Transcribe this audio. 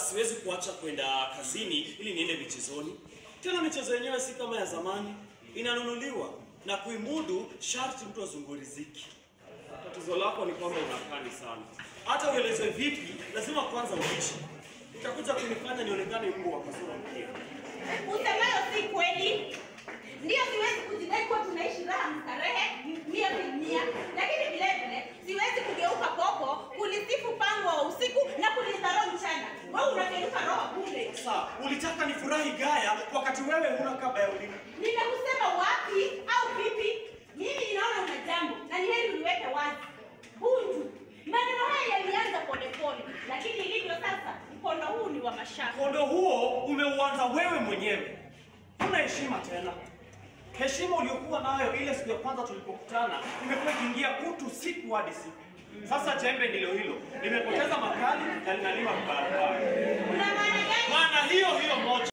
siwezi kuacha kwenda kazini ili niende michezoni. Tena michezo yenyewe si kama ya zamani. Inanunuliwa na kuimudu sharti mtu azungue riziki. Tatizo lako ni kwamba unakani sana. Hata uelezwe vipi, lazima kwanza uishi. Utakuja kunifanya nionekane mbwa kwa sura mpya. Usemayo si kweli. Ndio siwezi kujidai kuwa tunaishi raha mstarehe 100%, lakini vile vile siwezi kugeuka popo kulisifu pango wa usiku na kulidharau mchana. Wewe unageuka roho bure. Sasa, ulitaka nifurahi gaya wakati wewe huna kaba ya ulimi. Nimekusema wapi au vipi? Mimi ninaona una jambo na ni heri uliweke wazi. Bunju. Maneno haya yalianza polepole, lakini ilivyo sasa, mkondo huu ni wa mashaka. Mkondo huo umeuanza wewe mwenyewe. Huna heshima tena. Heshima uliyokuwa nayo ile siku ya kwanza tulipokutana imekuwa ikiingia kutu siku hadi siku. Sasa jembe ndilo hilo. Nimepoteza makali na linalima vibaya.